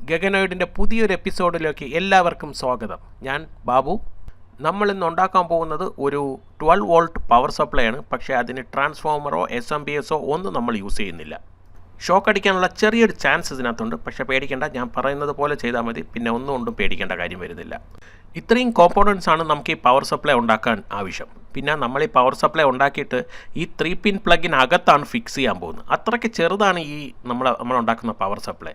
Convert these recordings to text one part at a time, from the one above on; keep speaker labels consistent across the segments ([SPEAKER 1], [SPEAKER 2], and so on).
[SPEAKER 1] ഗഗനോയിഡിൻ്റെ പുതിയൊരു എപ്പിസോഡിലേക്ക് എല്ലാവർക്കും സ്വാഗതം. ഞാൻ ബാബു. നമ്മളിന്ന് ഉണ്ടാക്കാൻ പോകുന്നത് ഒരു 12 വോൾട്ട് പവർ സപ്ലൈ ആണ്. പക്ഷേ അതിന് ട്രാൻസ്ഫോമറോ SMPSോ ഒന്നും നമ്മൾ യൂസ് ചെയ്യുന്നില്ല. ഷോക്ക് അടിക്കാനുള്ള ചെറിയൊരു ചാൻസ് ഇതിനകത്തുണ്ട്. പക്ഷേ പേടിക്കേണ്ട, ഞാൻ പറയുന്നത് പോലെ ചെയ്താൽ മതി. പിന്നെ ഒന്നും പേടിക്കേണ്ട കാര്യം വരുന്നില്ല. ഇത്രയും കോമ്പോണൻസ് ആണ് നമുക്ക് ഈ പവർ സപ്ലൈ ഉണ്ടാക്കാൻ ആവശ്യം. പിന്നെ നമ്മൾ ഈ പവർ സപ്ലൈ ഉണ്ടാക്കിയിട്ട് ഈ 3 പിൻ പ്ലഗിനകത്താണ് ഫിക്സ് ചെയ്യാൻ പോകുന്നത്. അത്രയ്ക്ക് ചെറുതാണ് ഈ നമ്മളുണ്ടാക്കുന്ന പവർ സപ്ലൈ.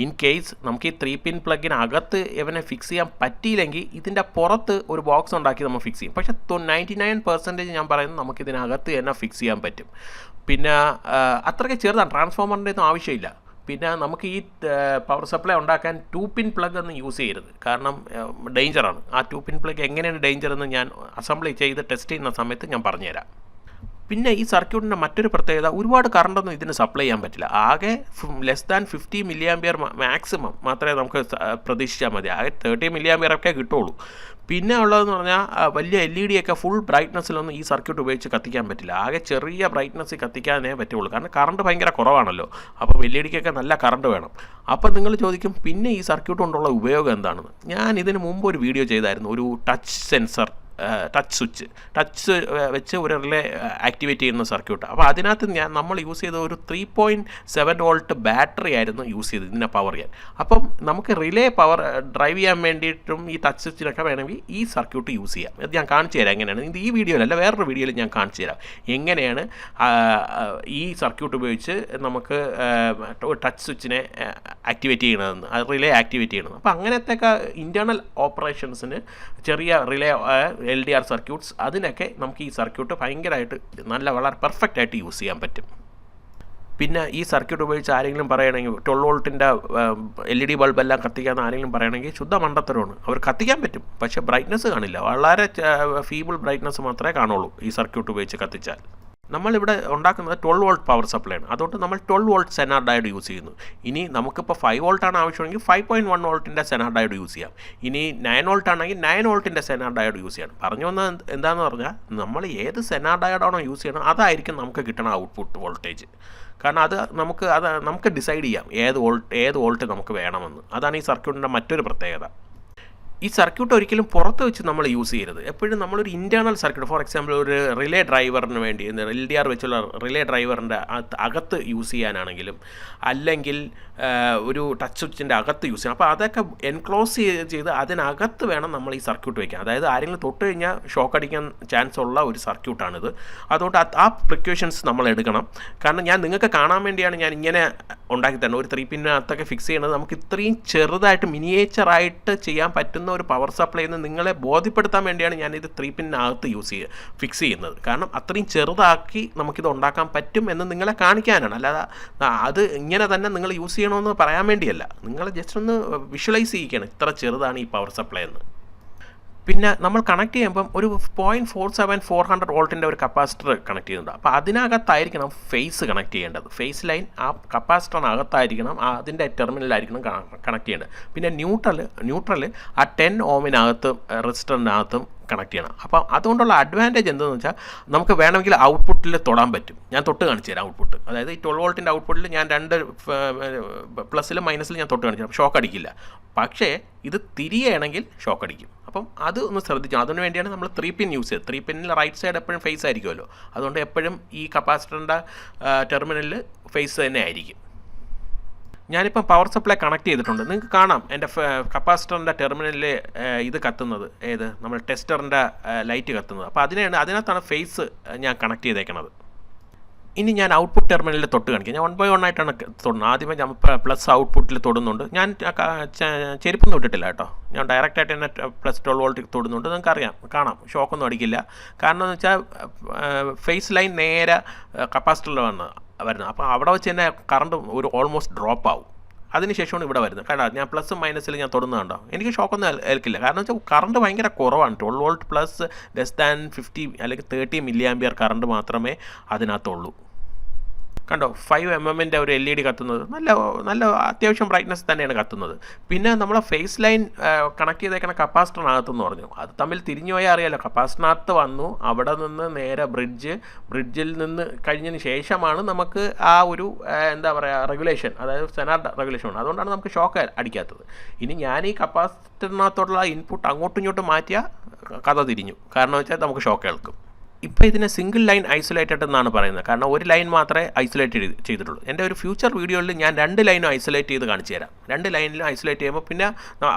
[SPEAKER 1] ഇൻ കേസ് നമുക്ക് ഈ 3 പിൻ പ്ലഗിനകത്ത് ഇവനെ ഫിക്സ് ചെയ്യാൻ പറ്റിയില്ലെങ്കിൽ ഇതിൻ്റെ പുറത്ത് ഒരു ബോക്സ് ഉണ്ടാക്കി നമ്മൾ ഫിക്സ് ചെയ്യും. പക്ഷേ 99% ഞാൻ പറയുന്നത് നമുക്കിതിനകത്ത് തന്നെ ഫിക്സ് ചെയ്യാൻ പറ്റും. പിന്നെ അത്രയ്ക്ക് ചെറുതാണ്, ട്രാൻസ്ഫോമറിൻ്റെ ഒന്നും ആവശ്യമില്ല. പിന്നെ നമുക്ക് ഈ പവർ സപ്ലൈ ഉണ്ടാക്കാൻ 2 പിൻ പ്ലഗ് ഒന്നും യൂസ് ചെയ്യരുത്, കാരണം ഡേഞ്ചറാണ്. ആ 2 പിൻ പ്ലഗ് എങ്ങനെയാണ് ഡേഞ്ചർ എന്ന് ഞാൻ അസംബ്ലി ചെയ്ത് ടെസ്റ്റ് ചെയ്യുന്ന സമയത്ത് ഞാൻ പറഞ്ഞുതരാം. പിന്നെ ഈ സർക്യൂട്ടിൻ്റെ മറ്റൊരു പ്രത്യേകത, ഒരുപാട് കറണ്ടൊന്നും ഇതിന് സപ്ലൈ ചെയ്യാൻ പറ്റില്ല. ആകെ ലെസ് ദാൻ 50 mA മാക്സിമം മാത്രമേ നമുക്ക് പ്രതീക്ഷിച്ചാൽ മതി. ആകെ 30 mA ഒക്കെ കിട്ടുള്ളൂ. പിന്നെ ഉള്ളതെന്ന് പറഞ്ഞാൽ വലിയ LED ഒക്കെ ഫുൾ ബ്രൈറ്റ്നസ്സിലൊന്നും ഈ സർക്യൂട്ട് ഉപയോഗിച്ച് കത്തിക്കാൻ പറ്റില്ല. ആകെ ചെറിയ ബ്രൈറ്റ്നസ്സിൽ കത്തിക്കാനേ പറ്റുള്ളൂ, കാരണം കറണ്ട് ഭയങ്കര കുറവാണല്ലോ. അപ്പം LED നല്ല കറണ്ട് വേണം. അപ്പം നിങ്ങൾ ചോദിക്കും, പിന്നെ ഈ സർക്യൂട്ട് കൊണ്ടുള്ള ഉപയോഗം എന്താണെന്ന്. ഞാൻ ഇതിന് മുമ്പ് ഒരു വീഡിയോ ചെയ്തായിരുന്നു, ഒരു ടച്ച് സെൻസർ, ടച്ച് വെച്ച് ഒരു റിലേ ആക്ടിവേറ്റ് ചെയ്യുന്ന സർക്യൂട്ട്. അപ്പോൾ അതിനകത്ത് നമ്മൾ യൂസ് ചെയ്ത ഒരു 3.7 വോൾട്ട് ബാറ്ററി ആയിരുന്നു യൂസ് ചെയ്തത് ഇതിനെ പവർ ചെയ്യാൻ. അപ്പം നമുക്ക് റിലേ പവർ ഡ്രൈവ് ചെയ്യാൻ വേണ്ടിയിട്ടും ഈ ടച്ച് സ്വിച്ചിനൊക്കെ വേണമെങ്കിൽ ഈ സർക്യൂട്ട് യൂസ് ചെയ്യാം. ഇത് ഞാൻ കാണിച്ചു തരാം എങ്ങനെയാണ്. ഇത് ഈ വീഡിയോയിലല്ല, വേറൊരു വീഡിയോയിൽ ഞാൻ കാണിച്ചു തരാം എങ്ങനെയാണ് ഈ സർക്യൂട്ട് ഉപയോഗിച്ച് നമുക്ക് ടച്ച് സ്വിച്ചിനെ ആക്ടിവേറ്റ് ചെയ്യണമെന്ന്, റിലേ ആക്ടിവേറ്റ് ചെയ്യണമെന്ന്. അപ്പോൾ അങ്ങനത്തെയൊക്കെ ഇൻറ്റേർണൽ ഓപ്പറേഷൻസിന് ചെറിയ റിലേ LDR സർക്യൂട്ട്സ്, അതിനൊക്കെ നമുക്ക് ഈ സർക്യൂട്ട് ഭയങ്കരമായിട്ട് വളരെ പെർഫെക്റ്റ് ആയിട്ട് യൂസ് ചെയ്യാൻ പറ്റും. പിന്നെ ഈ സർക്യൂട്ട് ഉപയോഗിച്ച് ആരെങ്കിലും പറയുകയാണെങ്കിൽ 12 വോൾട്ടിൻ്റെ LED ബൾബെല്ലാം കത്തിക്കാമെന്ന് ആരെങ്കിലും പറയുകയാണെങ്കിൽ ശുദ്ധ മണ്ടത്തരമാണ്. അവർ കത്തിക്കാൻ പറ്റും, പക്ഷേ ബ്രൈറ്റ്നസ് കാണില്ല. വളരെ ഫീബിൾ ബ്രൈറ്റ്നസ് മാത്രമേ കാണുള്ളൂ ഈ സർക്യൂട്ട് ഉപയോഗിച്ച് കത്തിച്ചാൽ. നമ്മളിവിടെ ഉണ്ടാക്കുന്നത് 12 വോൾട്ട് പവർ സപ്ലൈ ആണ്. അതുകൊണ്ട് നമ്മൾ 12 വോൾട്ട് സെനാർ ഡയോഡ് യൂസ് ചെയ്യുന്നു. ഇനി നമുക്കിപ്പോൾ 5 വോൾട്ടാണ് ആവശ്യമെങ്കിൽ 5.1 വോൾട്ടിൻ്റെ സെനാർ ഡയോഡ് യൂസ് ചെയ്യാം. ഇനി 9 വോൾട്ട് ആണെങ്കിൽ 9 വോൾട്ടിൻ്റെ സെനാർ ഡയോഡ് യൂസ് ചെയ്യണം. പറഞ്ഞു വന്നത് എന്താണെന്ന് പറഞ്ഞാൽ, നമ്മൾ ഏത് സെനാർ ഡയോഡാണോ യൂസ് ചെയ്യണം അതായിരിക്കും നമുക്ക് കിട്ടണ ഔട്ട്പുട്ട് വോൾട്ടേജ്. കാരണം അത് നമുക്ക് ഡിസൈഡ് ചെയ്യാം ഏത് വോൾട്ട് നമുക്ക് വേണമെന്ന്. അതാണ് ഈ സർക്യൂട്ടിൻ്റെ മറ്റൊരു പ്രത്യേകത. ഈ സർക്യൂട്ട് ഒരിക്കലും പുറത്ത് വെച്ച് നമ്മൾ യൂസ് ചെയ്യരുത്. എപ്പോഴും നമ്മളൊരു ഇൻറ്റേർണൽ സർക്യൂട്ട്, ഫോർ എക്സാമ്പിൾ ഒരു റിലേ ഡ്രൈവറിന് വേണ്ടി LDR വെച്ചുള്ള റിലേ ഡ്രൈവറിൻ്റെ അകത്ത് യൂസ് ചെയ്യാനാണെങ്കിലും, അല്ലെങ്കിൽ ഒരു ടച്ച് സ്വിച്ചിൻ്റെ അകത്ത് യൂസ് ചെയ്യണം. അപ്പോൾ അതൊക്കെ എൻക്ലോസ് ചെയ്ത് അതിനകത്ത് വേണം നമ്മൾ ഈ സർക്യൂട്ട് വയ്ക്കാൻ. അതായത് ആരെങ്കിലും തൊട്ട് കഴിഞ്ഞാൽ ഷോക്ക് അടിക്കാൻ ചാൻസ് ഉള്ള ഒരു സർക്യൂട്ടാണിത്. അതുകൊണ്ട് ആ പ്രിക്കോഷൻസ് നമ്മൾ എടുക്കണം. കാരണം ഞാൻ നിങ്ങൾക്ക് കാണാൻ വേണ്ടിയാണ് ഞാൻ ഇങ്ങനെ ഉണ്ടാക്കി തരുന്നത്. ഒരു 3 പിന്നകത്തൊക്കെ ഫിക്സ് ചെയ്യുന്നത് നമുക്ക് ഇത്രയും ചെറുതായിട്ട് മിനിയേച്ചറായിട്ട് ചെയ്യാൻ പറ്റുന്ന ഒരു പവർ സപ്ലൈ എന്ന് നിങ്ങളെ ബോധ്യപ്പെടുത്താൻ വേണ്ടിയാണ് ഞാനിത് 3 പിന്നകത്ത് ഫിക്സ് ചെയ്യുന്നത്. കാരണം അത്രയും ചെറുതാക്കി നമുക്കിത് ഉണ്ടാക്കാൻ പറ്റും എന്ന് നിങ്ങളെ കാണിക്കാനാണ്. അല്ലാതെ അത് ഇങ്ങനെ തന്നെ നിങ്ങൾ യൂസ് ചെയ്യണമെന്ന് പറയാൻ വേണ്ടിയല്ല. നിങ്ങൾ ജസ്റ്റ് ഒന്ന് വിഷ്വലൈസ് ചെയ്യിക്കണം ഇത്ര ചെറുതാണ് ഈ പവർ സപ്ലൈ എന്ന്. പിന്നെ നമ്മൾ കണക്ട് ചെയ്യുമ്പം ഒരു 0.47 വോൾട്ടിൻ്റെ ഒരു കപ്പാസിറ്റർ കണക്ട് ചെയ്യുന്നുണ്ട്. അപ്പോൾ അതിനകത്തായിരിക്കണം ഫേസ് കണക്ട് ചെയ്യേണ്ടത്. ഫേസ് ലൈൻ ആ കപ്പാസിറ്ററിനകത്തായിരിക്കണം, അതിൻ്റെ ടെർമിനലായിരിക്കണം കണക്ട് ചെയ്യേണ്ടത്. പിന്നെ ന്യൂട്രൽ ആ 10 ഓമിനകത്തും റെസിസ്റ്ററിനകത്തും കണക്ട് ചെയ്യണം. അപ്പോൾ അതുകൊണ്ടുള്ള അഡ്വാൻറ്റേജ് എന്താണെന്ന് വെച്ചാൽ, നമുക്ക് വേണമെങ്കിൽ ഔട്ട്പുട്ടിൽ തൊടാൻ പറ്റും. ഞാൻ തൊട്ട് കാണിച്ചു തരാം ഔട്ട്പുട്ട്. അതായത് ഈ 12 വോൾട്ടിൻ്റെ ഔട്ട്പുട്ടിൽ ഞാൻ 2 പ്ലസിലും മൈനസിലും ഞാൻ തൊട്ട് കാണിച്ചു തരാം. ഷോക്ക് അടിക്കില്ല. പക്ഷേ ഇത് തിരിയുകയാണെങ്കിൽ ഷോക്ക് അടിക്കും. അപ്പം അത് ഒന്ന് ശ്രദ്ധിക്കണം. അതിന് വേണ്ടിയാണ് നമ്മൾ 3 പിൻ യൂസ് ചെയ്തത്. 3 പിന്നിൽ റൈറ്റ് സൈഡ് എപ്പോഴും ഫേസ് ആയിരിക്കുമല്ലോ. അതുകൊണ്ട് എപ്പോഴും ഈ കപ്പാസിറ്ററിൻ്റെ ടെർമിനലിൽ ഫേസ് തന്നെ ആയിരിക്കും. ഞാനിപ്പം പവർ സപ്ലൈ കണക്ട് ചെയ്തിട്ടുണ്ട്. നിങ്ങൾക്ക് കാണാം എൻ്റെ കപ്പാസിറ്ററിൻ്റെ ടെർമിനലിൽ ഇത് കത്തുന്നത്, നമ്മൾ ടെസ്റ്ററിൻ്റെ ലൈറ്റ് കത്തുന്നത്. അപ്പോൾ അതിനകത്താണ് ഫേസ് ഞാൻ കണക്ട് ചെയ്തേക്കണത്. ഇനി ഞാൻ ഔട്ട്പുട്ട് ടെർമിനലിൽ തൊട്ട് കാണിക്കാം. ഞാൻ 1 by 1 ആയിട്ടാണ് തൊടുന്നത്. ആദ്യമേ ഞാൻ പ്ലസ് ഔട്ട്പുട്ടിൽ തൊടുന്നുണ്ട്. ഞാൻ ചെരുപ്പൊന്നും ഇട്ടിട്ടില്ല കേട്ടോ. ഞാൻ ഡയറക്റ്റായിട്ട് തന്നെ +12 വോൾട്ടിൽ തൊടുന്നുണ്ട്. നിങ്ങൾക്ക് കാണാം ഷോക്കൊന്നും അടിക്കില്ല. കാരണം എന്ന് വെച്ചാൽ ഫേസ് ലൈൻ നേരെ കപ്പാസിറ്ററിൽ വരുന്നത്. അപ്പോൾ അവിടെ വെച്ച് തന്നെ കറണ്ട് ഒരു ഓൾമോസ്റ്റ് ഡ്രോപ്പ് ആവും. അതിനുശേഷമാണ് ഇവിടെ വരുന്നത്. കാരണം ഞാൻ പ്ലസും മൈനസിൽ ഞാൻ തൊടുന്നുണ്ടോ, എനിക്ക് ഷോക്കൊന്നും ഏൽക്കില്ല. കാരണം വെച്ചാൽ കറണ്ട് ഭയങ്കര കുറവാണ്. 12 വോൾട്ട് പ്ലസ് ലെസ് ദാൻ 50 അല്ലെങ്കിൽ 30 mA കറണ്ട് മാത്രമേ അതിനകത്തുള്ളൂ. കണ്ടോ 5 mm ഒരു LED കത്തുന്നത് നല്ല അത്യാവശ്യം ബ്രൈറ്റ്നസ് തന്നെയാണ് കത്തുന്നത്. പിന്നെ നമ്മളെ ഫേസ് ലൈൻ കണക്ട് ചെയ്തേക്കണ കപ്പാസിറ്ററിനകത്തെന്ന് പറഞ്ഞു, അത് തമ്മിൽ തിരിഞ്ഞു പോയാൽ അറിയാലോ. കപ്പാസിറ്ററിനകത്ത് വന്നു, അവിടെ നിന്ന് നേരെ ബ്രിഡ്ജിൽ നിന്ന് കഴിഞ്ഞതിന് ശേഷമാണ് നമുക്ക് ആ ഒരു എന്താ പറയുക റെഗുലേഷൻ, അതായത് സെനാർ റെഗുലേഷൻ ആണ്. അതുകൊണ്ടാണ് നമുക്ക് ഷോക്ക് അടിക്കാത്തത്. ഇനി ഞാൻ ഈ കപ്പാസിറ്ററിനകത്തോടുള്ള ഇൻപുട്ട് അങ്ങോട്ടും ഇങ്ങോട്ടും മാറ്റിയാൽ കഥ തിരിഞ്ഞു. കാരണം വെച്ചാൽ നമുക്ക് ഷോക്ക് കേൾക്കും. ഇപ്പോൾ ഇതിനെ സിംഗിൾ ലൈൻ ഐസൊലേറ്റഡ് എന്നാണ് പറയുന്നത്, കാരണം ഒരു ലൈൻ മാത്രമേ ഐസൊലേറ്റ് ചെയ്തിട്ടുള്ളൂ. എൻ്റെ ഒരു ഫ്യൂച്ചർ വീഡിയോയിൽ ഞാൻ 2 ലൈനും ഐസൊലേറ്റ് ചെയ്ത് കാണിച്ചു തരാം. 2 ലൈനിലും ഐസൊലേറ്റ് ചെയ്യുമ്പോൾ പിന്നെ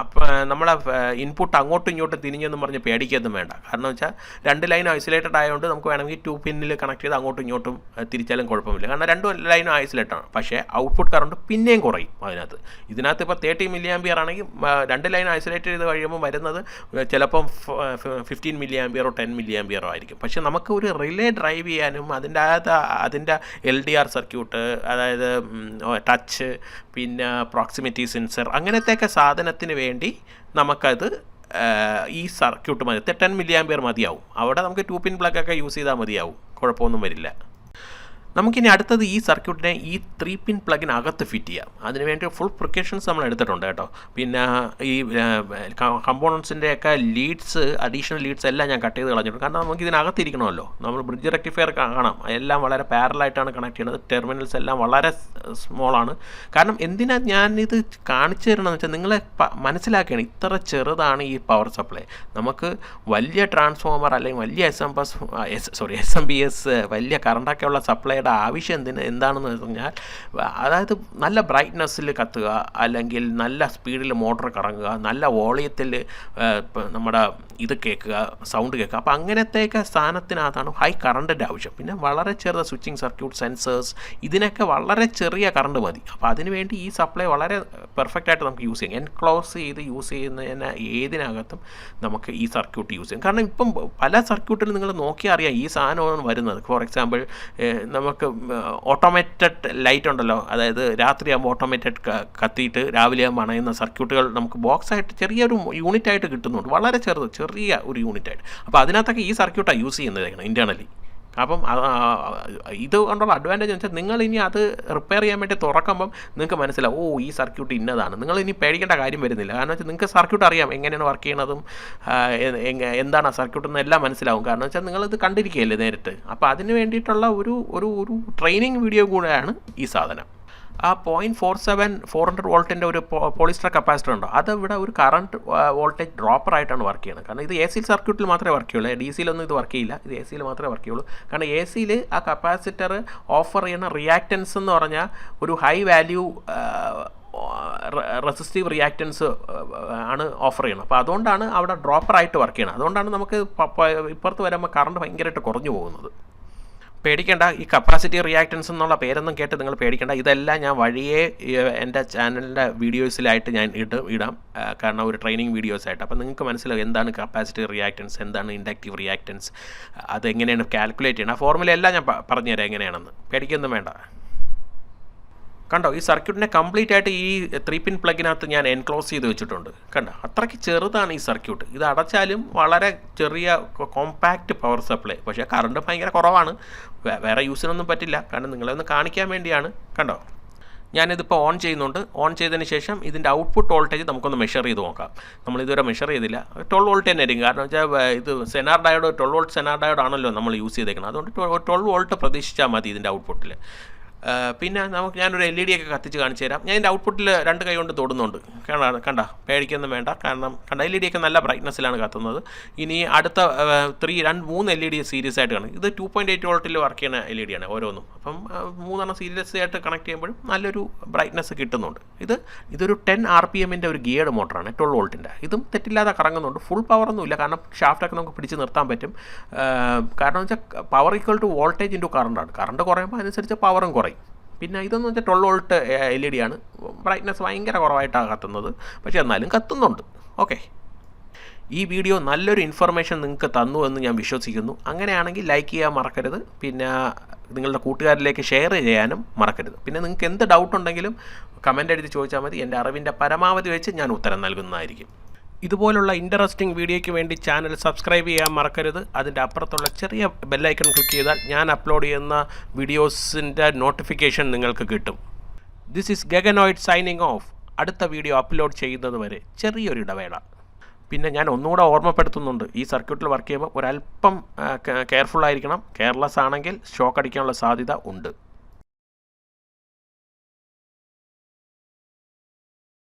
[SPEAKER 1] നമ്മളെ ഇൻപുട്ട് അങ്ങോട്ടും ഇങ്ങോട്ടും തിരിഞ്ഞെന്ന് പറഞ്ഞ് പേടിക്കൊന്നും വേണ്ട. കാരണം വെച്ചാൽ 2 ലൈനും ഐസൊലേറ്റഡ് ആയതുകൊണ്ട് നമുക്ക് വേണമെങ്കിൽ 2 പിന്നിൽ കണക്ട് ചെയ്ത് അങ്ങോട്ടും ഇങ്ങോട്ടും തിരിച്ചാലും കുഴപ്പമില്ല. കാരണം 2 ലൈനും ഐസൊലേറ്റഡ് ആണ്. പക്ഷേ ഔട്ട്പുട്ട് കറണ്ട് പിന്നെയും കുറയും ഇതിനകത്ത് ഇപ്പോൾ 30 mA ആണെങ്കിൽ 2 ലൈൻ ഐസൊലേറ്റ് ചെയ്ത് കഴിയുമ്പോൾ വരുന്നത് ചിലപ്പം 15 mA 10 mA ആയിരിക്കും. പക്ഷേ നമുക്ക് ഒരു റിലേ ഡ്രൈവ് ചെയ്യാനും അതിൻ്റെ LDR സർക്യൂട്ട്, അതായത് ടച്ച്, പിന്നെ പ്രോക്സിമിറ്റി സെൻസർ, അങ്ങനത്തെയൊക്കെ സാധനത്തിന് വേണ്ടി നമുക്കത് ഈ സർക്യൂട്ട് മതി. 10 mA മതിയാവും. അവിടെ നമുക്ക് 2 പിൻ പ്ലഗൊക്കെ യൂസ് ചെയ്താൽ മതിയാവും, കുഴപ്പമൊന്നും വരില്ല. നമുക്കിനി അടുത്തത് ഈ സർക്യൂട്ടിനെ ഈ 3 പിൻ പ്ലഗിനകത്ത് ഫിറ്റ് ചെയ്യാം. അതിനുവേണ്ടി ഫുൾ പ്രിക്കോഷൻസ് നമ്മൾ എടുത്തിട്ടുണ്ട് കേട്ടോ. പിന്നെ ഈ കമ്പോണൻസിൻ്റെയൊക്കെ അഡീഷണൽ ലീഡ്സ് എല്ലാം ഞാൻ കട്ട് ചെയ്ത് കളഞ്ഞിട്ടുണ്ട്. കാരണം നമുക്ക് ഇതിനകത്തിരിക്കണമല്ലോ. നമ്മൾ ബ്രിഡ്ജ് റെക്ടിഫയർ കാണാം, എല്ലാം വളരെ പാരലായിട്ടാണ് കണക്ട് ചെയ്യുന്നത്. ടെർമിനൽസ് എല്ലാം വളരെ സ്മോളാണ്. കാരണം എന്തിനാണ് ഞാനിത് കാണിച്ചു തരണമെന്ന് വെച്ചാൽ നിങ്ങളെ മനസ്സിലാക്കുകയാണ്, ഇത്ര ചെറുതാണ് ഈ പവർ സപ്ലൈ. നമുക്ക് വലിയ ട്രാൻസ്ഫോമർ അല്ലെങ്കിൽ വലിയ SMBS വലിയ കറണ്ടൊക്കെ ഉള്ള സപ്ലൈ ആവശ്യം എന്താണെന്ന് പറഞ്ഞാൽ, അതായത് നല്ല ബ്രൈറ്റ്നസ്സിൽ കത്തുക, അല്ലെങ്കിൽ നല്ല സ്പീഡിൽ മോട്ടർ കറങ്ങുക, നല്ല വോളിയത്തിൽ നമ്മുടെ ഇത് കേൾക്കുക, സൗണ്ട് കേൾക്കുക. അപ്പോൾ അങ്ങനത്തെയൊക്കെ സ്ഥാനത്തിനകത്താണ് ഹൈ കറണ്ടിൻ്റെ ആവശ്യം. പിന്നെ വളരെ ചെറിയ സ്വിച്ചിങ് സർക്യൂട്ട്, സെൻസേഴ്സ്, ഇതിനൊക്കെ വളരെ ചെറിയ കറണ്ട് മതി. അപ്പോൾ അതിനുവേണ്ടി ഈ സപ്ലൈ വളരെ പെർഫെക്റ്റ് ആയിട്ട് നമുക്ക് യൂസ് ചെയ്യാം. എൻക്ലോസ് ചെയ്ത് യൂസ് ചെയ്യുന്നതിന് ഏതിനകത്തും നമുക്ക് ഈ സർക്യൂട്ട് യൂസ് ചെയ്യാം. കാരണം ഇപ്പം പല സർക്യൂട്ടിൽ നിങ്ങൾ നോക്കിയാൽ അറിയാം ഈ സാധനമാണ് വരുന്നത്. ഫോർ എക്സാമ്പിൾ നമുക്ക് ഓട്ടോമേറ്റഡ് ലൈറ്റ് ഉണ്ടല്ലോ, അതായത് രാത്രിയാകുമ്പോൾ ഓട്ടോമേറ്റഡ് കത്തിയിട്ട് രാവിലെ ആകുമ്പോൾ അണയുന്ന സർക്യൂട്ടുകൾ നമുക്ക് ബോക്സായിട്ട് ചെറിയൊരു യൂണിറ്റായിട്ട് കിട്ടുന്നുണ്ട്. വളരെ ചെറിയ ഒരു യൂണിറ്റായിട്ട്. അപ്പോൾ അതിനകത്തൊക്കെ ഈ സർക്യൂട്ടാണ് യൂസ് ചെയ്യുന്നത് ഇൻറ്റേർണലി. അപ്പം ഇത് കൊണ്ടുള്ള അഡ്വാൻറ്റേജ് എന്ന് വെച്ചാൽ നിങ്ങൾ ഇനി അത് റിപ്പയർ ചെയ്യാൻ വേണ്ടി തുറക്കുമ്പം നിങ്ങൾക്ക് മനസ്സിലാവും, ഈ സർക്യൂട്ട് ഇന്നതാണ്. നിങ്ങൾ ഇനി പേടിക്കേണ്ട കാര്യം വരുന്നില്ല. കാരണം വെച്ചാൽ നിങ്ങൾക്ക് സർക്യൂട്ട് അറിയാം, എങ്ങനെയാണ് വർക്ക് ചെയ്യണതും എന്താണ് ആ സർക്യൂട്ട് എന്നെല്ലാം മനസ്സിലാവും. കാരണം വെച്ചാൽ നിങ്ങളിത് കണ്ടിരിക്കുകയല്ലേ നേരിട്ട്. അപ്പോൾ അതിന് വേണ്ടിയിട്ടുള്ള ഒരു ട്രെയിനിങ് വീഡിയോ കൂടെയാണ് ഈ സാധനം. ആ 0.47 400 വോൾട്ടിൻ്റെ ഒരു പോളിസ്റ്റർ കപ്പാസിറ്റർ ഉണ്ടോ, അത് ഇവിടെ ഒരു കറണ്ട് വോൾട്ടേജ് ഡ്രോപ്പറായിട്ടാണ് വർക്ക് ചെയ്യുന്നത്. കാരണം ഇത് AC സർക്യൂട്ടിൽ മാത്രമേ വർക്ക് ചെയ്യുള്ളൂ, DC-യിലൊന്നും ഇത് വർക്ക് ചെയ്യില്ല. ഇത് AC-യിൽ മാത്രമേ വർക്ക് ചെയ്യുള്ളൂ. കാരണം AC-യിൽ ആ കപ്പാസിറ്റർ ഓഫർ ചെയ്യുന്ന റിയാക്റ്റൻസ് എന്ന് പറഞ്ഞാൽ ഒരു ഹൈ വാല്യൂ റെസിസ്റ്റീവ് റിയാക്റ്റൻസ് ആണ് ഓഫർ ചെയ്യണം. അപ്പോൾ അതുകൊണ്ടാണ് അവിടെ ഡ്രോപ്പറായിട്ട് വർക്ക് ചെയ്യണം. അതുകൊണ്ടാണ് നമുക്ക് ഇപ്പുറത്ത് വരുമ്പോൾ കറണ്ട് ഭയങ്കരമായിട്ട് കുറഞ്ഞു പോകുന്നത്. പേടിക്കേണ്ട, ഈ കപ്പാസിറ്റി റിയാക്റ്റൻസ് എന്നുള്ള പേരൊന്നും കേട്ട് നിങ്ങൾ പേടിക്കേണ്ട. ഇതെല്ലാം ഞാൻ വഴിയേ എൻ്റെ ചാനലിൻ്റെ വീഡിയോസിലായിട്ട് ഞാൻ ഇടാം. കാരണം ഒരു ട്രെയിനിങ് വീഡിയോസായിട്ട്. അപ്പോൾ നിങ്ങൾക്ക് മനസ്സിലാവും എന്താണ് കപ്പാസിറ്റി റിയാക്റ്റൻസ്, എന്താണ് ഇൻഡക്റ്റീവ് റിയാക്റ്റൻസ്, അതെങ്ങനെയാണ് കാൽക്കുലേറ്റ് ചെയ്യണം. ആ ഫോർമുല എല്ലാം ഞാൻ പറഞ്ഞുതരാം എങ്ങനെയാണെന്ന്. പേടിക്കൊന്നും വേണ്ട. കണ്ടോ, ഈ സർക്യൂട്ടിനെ കംപ്ലീറ്റ് ആയിട്ട് ഈ 3 പിൻ പ്ലഗിനകത്ത് ഞാൻ എൻക്ലോസ് ചെയ്ത് വെച്ചിട്ടുണ്ട്. കണ്ടോ, അത്രയ്ക്ക് ചെറുതാണ് ഈ സർക്യൂട്ട്. ഇത് അടച്ചാലും വളരെ ചെറിയ കോമ്പാക്റ്റ് പവർ സപ്ലൈ. പക്ഷേ കറണ്ട് ഭയങ്കര കുറവാണ്. വേറെ യൂസിനൊന്നും പറ്റില്ല. കാരണം നിങ്ങളെ ഒന്ന് കാണിക്കാൻ വേണ്ടിയാണ്. കണ്ടോ, ഞാനിതിപ്പോൾ ഓൺ ചെയ്യുന്നുണ്ട്. ഓൺ ചെയ്തതിന് ശേഷം ഇതിൻ്റെ ഔട്ട്പുട്ട് വോൾട്ടേജ് നമുക്കൊന്ന് മെഷർ ചെയ്ത് നോക്കാം. നമ്മളിതുവരെ മെഷർ ചെയ്തില്ല. 12 വോൾട്ട് തന്നെ ആയിരിക്കും. കാരണം വെച്ചാൽ ഇത് Zener diode 12 volt Zener diode ആണല്ലോ നമ്മൾ യൂസ് ചെയ്തേക്കുന്നത്. അതുകൊണ്ട് 12 വോൾട്ട് പ്രതീക്ഷിച്ചാൽ മതി ഇതിൻ്റെ ഔട്ട്പുട്ടിൽ. പിന്നെ ഞാനൊരു LED ഒക്കെ കത്തിച്ച് കാണിച്ചു തരാം. ഞാൻ ഇതിൻ്റെ ഔട്ട്പുട്ടിൽ 2 കൈ കൊണ്ട് തൊടുന്നുണ്ട്. കണ്ട, പേടിക്കൊന്നും വേണ്ട. കാരണം LED ഒക്കെ നല്ല ബ്രൈറ്റ്നസ്സിലാണ് കത്തുന്നത്. ഇനി അടുത്ത 3 LED സീരീസ് ആയിട്ട് കാണും. ഇത് 2.8 വോൾട്ടിൽ വർക്ക് ചെയ്യുന്ന LED ആണ് ഓരോന്നും. അപ്പം 3 സീരീസ് ആയിട്ട് കണക്ട് ചെയ്യുമ്പോഴും നല്ലൊരു ബ്രൈറ്റ്നസ് കിട്ടുന്നുണ്ട്. ഇതൊരു 10 RPM ഒരു ഗിയർഡ് മോട്ടറാണ്, 12 വോൾട്ടിൻ്റെ. ഇതും തെറ്റില്ലാതെ കറങ്ങുന്നുണ്ട്. ഫുൾ പവറൊന്നുമില്ല, കാരണം ഷാഫ്റ്റൊക്കെ നമുക്ക് പിടിച്ച് നിർത്താൻ പറ്റും. കാരണം വെച്ചാൽ power equal to voltage into കറണ്ടാണ്. കറണ്ട് കുറയുമ്പോൾ അനുസരിച്ച് പവറും കുറയും. പിന്നെ ഇതെന്ന് വെച്ചാൽ 12 വോൾട്ട് LED ആണ്. ബ്രൈറ്റ്നസ് ഭയങ്കര കുറവായിട്ടാണ് കത്തുന്നത്. പക്ഷേ എന്നാലും കത്തുന്നുണ്ട്. ഓക്കെ, ഈ വീഡിയോ നല്ലൊരു ഇൻഫർമേഷൻ നിങ്ങൾക്ക് തന്നു എന്ന് ഞാൻ വിശ്വസിക്കുന്നു. അങ്ങനെയാണെങ്കിൽ ലൈക്ക് ചെയ്യാൻ മറക്കരുത്. പിന്നെ നിങ്ങളുടെ കൂട്ടുകാരിലേക്ക് ഷെയർ ചെയ്യാനും മറക്കരുത്. പിന്നെ നിങ്ങൾക്ക് എന്ത് ഡൗട്ട് ഉണ്ടെങ്കിലും കമൻ്റ് എഴുതി ചോദിച്ചാൽ മതി. എൻ്റെ അറിവിൻ്റെ പരമാവധി വെച്ച് ഞാൻ ഉത്തരം നൽകുന്നതായിരിക്കും. ഇതുപോലുള്ള ഇൻട്രസ്റ്റിംഗ് വീഡിയോയ്ക്ക് വേണ്ടി ചാനൽ സബ്സ്ക്രൈബ് ചെയ്യാൻ മറക്കരുത്. അതിൻ്റെ അപ്പുറത്തുള്ള ചെറിയ ബെല്ലൈക്കൺ ക്ലിക്ക് ചെയ്താൽ ഞാൻ അപ്ലോഡ് ചെയ്യുന്ന വീഡിയോസിൻ്റെ നോട്ടിഫിക്കേഷൻ നിങ്ങൾക്ക് കിട്ടും. This is Gaganoid signing off. അടുത്ത വീഡിയോ അപ്ലോഡ് ചെയ്യുന്നത് വരെ ചെറിയൊരു ഇടവേള. പിന്നെ ഞാൻ ഒന്നുകൂടെ ഓർമ്മപ്പെടുത്തുന്നുണ്ട്, ഈ സർക്യൂട്ടിൽ വർക്ക് ചെയ്യുമ്പോൾ ഒരല്പം കെയർഫുൾ ആയിരിക്കണം. കെയർലെസ് ആണെങ്കിൽ ഷോക്ക് അടിക്കാനുള്ള സാധ്യത ഉണ്ട്.